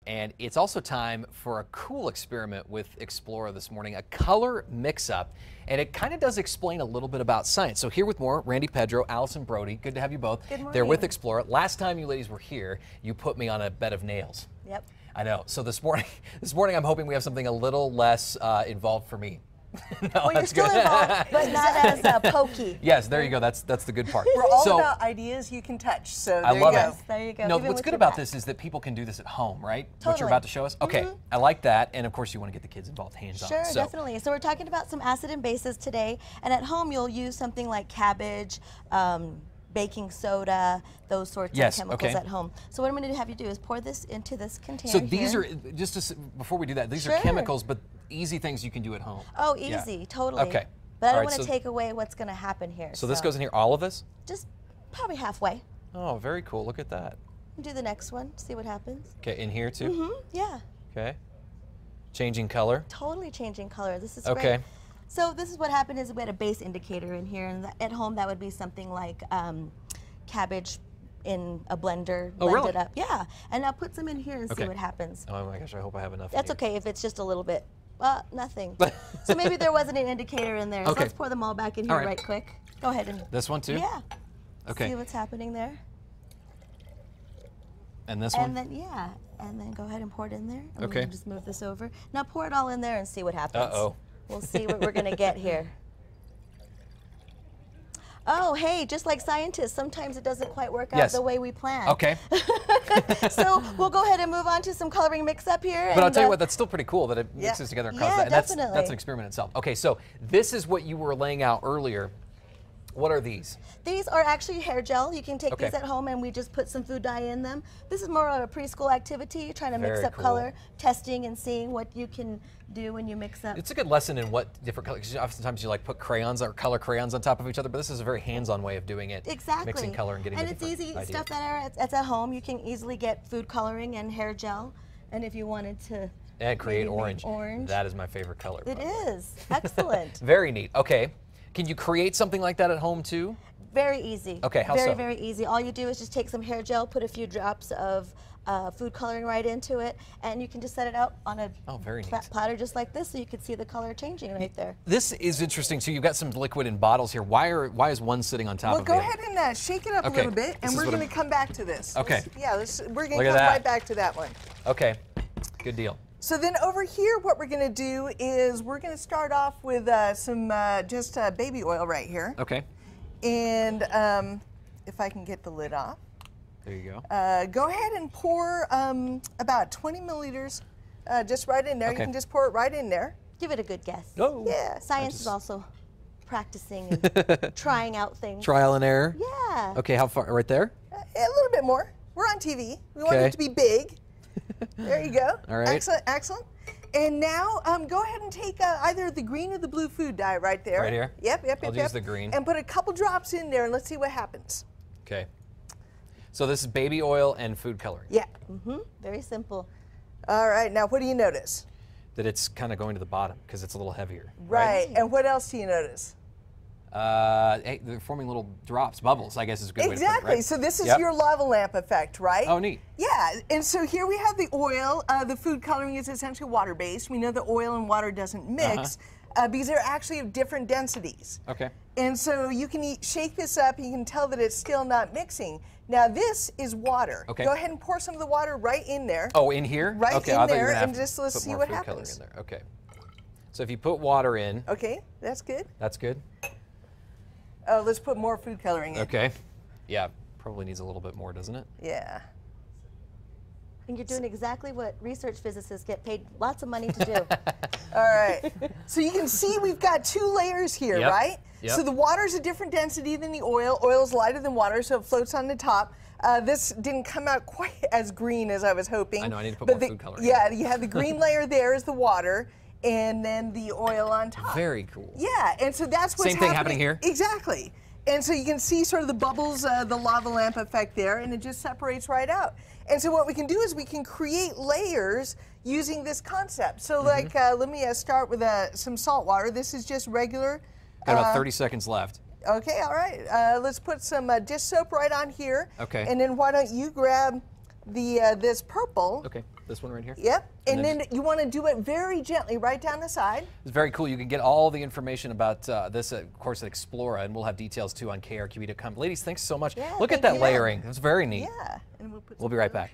And it's also time for a cool experiment with Explora this morning, a color mix-up. And it kind of does explain a little bit about science. So here with more, Randy Pedro, Allison Brody, good to have you both. Good morning. They're with Explora. Last time you ladies were here, you put me on a bed of nails. Yep. I know. So this morning I'm hoping we have something a little less involved for me. No, well, you're still involved, but not as pokey. Yes, there you go. That's the good part. We're all about ideas you can touch. So I love it. There you go. No, what's good about this is that people can do this at home, right? Totally. What you're about to show us. Okay, I like that, and of course you want to get the kids involved, hands-on. Sure, definitely. So we're talking about some acid and bases today, and at home you'll use something like cabbage, baking soda, those sorts of chemicals at home. So what I'm going to have you do is pour this into this container. So these are, before we do that, these are chemicals, but easy things you can do at home. Oh, easy, totally. Okay. But I don't want to take away what's going to happen here. So this goes in here, all of this? Just probably halfway. Oh, very cool. Look at that. Do the next one, see what happens. Okay, in here too? Mm-hmm, yeah. Okay. Changing color? Totally changing color. This is great. Okay. So this is what happened is we had a base indicator in here, and at home that would be something like cabbage in a blender, blend it up. Yeah, and now put some in here and see what happens. Oh my gosh, I hope I have enough. That's okay if it's just a little bit. Nothing. So maybe there wasn't an indicator in there. So let's pour them all back in here right quick. Go ahead and. This one too? Yeah. Okay. See what's happening there. And this one? And then, and then go ahead and pour it in there. And we'll just move this over. Now pour it all in there and see what happens. Uh-oh. We'll see what we're going to get here. Oh, hey, just like scientists, sometimes it doesn't quite work out the way we planned. Okay. So we'll go ahead and move on to some coloring mix-up here. But I'll tell you what, that's still pretty cool that it mixes together and causes that. And definitely. that's an experiment itself. Okay, so this is what you were laying out earlier. What are these? These are actually hair gel. You can take these at home and we just put some food dye in them. This is more of a preschool activity, trying to mix up color, testing and seeing what you can do when you mix up. It's a good lesson in what different colors, oftentimes you like put crayons or color crayons on top of each other, but this is a very hands-on way of doing it. Exactly. Mixing color and getting it's easy stuff that's at home. You can easily get food coloring and hair gel. And if you wanted to create orange. That is my favorite color. It is. Excellent. Very neat. Okay. Can you create something like that at home too? Very easy. Okay, how so? Very easy. All you do is just take some hair gel, put a few drops of food coloring right into it, and you can just set it out on a platter just like this, so you can see the color changing right there. This is interesting. So you've got some liquid in bottles here. Why is one sitting on top of the other? Well, go ahead and shake it up a little bit, and we're going to come back to this. Okay. We're going to come right back to that one. Okay, good deal. So then over here, what we're going to do is we're going to start off with some just baby oil right here. Okay. And if I can get the lid off. There you go. Go ahead and pour about 20 milliliters just right in there. You can just pour it right in there. Give it a good guess. Oh. Yeah. Science is also practicing and trying out things. Trial and error? Yeah. Okay, how far? Right there? A little bit more. We're on TV. We want it to be big. There you go. All right. Excellent, excellent. And now go ahead and take either the green or the blue food dye right there. Right here? Yep. I'll use the green. And put a couple drops in there and let's see what happens. Okay. So this is baby oil and food coloring. Yeah. Very simple. All right, now what do you notice? That it's kind of going to the bottom because it's a little heavier. Right. And what else do you notice? Hey, they're forming little drops, bubbles, I guess is a good way to put it, right? So this is your lava lamp effect, right? Oh, neat. Yeah, and so here we have the oil. The food coloring is essentially water-based. We know that oil and water doesn't mix because they're actually of different densities. Okay. And so you can shake this up and you can tell that it's still not mixing. Now this is water. Okay. Go ahead and pour some of the water right in there. Oh, in here? Right okay, in I thought there, you were gonna and just let's see what happens. In there. Okay. So if you put water in. Okay, that's good. That's good. Oh, let's put more food coloring in. Okay. Yeah, probably needs a little bit more, doesn't it? Yeah. And you're doing exactly what research physicists get paid lots of money to do. All right. So you can see we've got two layers here, right? Yep. So the water's a different density than the oil. Oil's lighter than water, so it floats on the top. This didn't come out quite as green as I was hoping. I know, I need to put more food coloring. Yeah, you have the green layer there is the water, and then the oil on top. Very cool. Yeah, and so that's what's Same thing happening here? Exactly. And so you can see sort of the bubbles, the lava lamp effect there, and it just separates right out. And so what we can do is we can create layers using this concept. So like, let me start with some salt water. This is just regular. Got about 30 seconds left. Okay, all right. Let's put some dish soap right on here. Okay. And then why don't you grab this purple. Okay, this one right here? Yep, and then you want to do it very gently right down the side. It's very cool. You can get all the information about this, of course, at Explora, and we'll have details too on KRQE.com. Ladies, thanks so much. Yeah, Look at that layering. It's very neat. Yeah. And We'll be right back.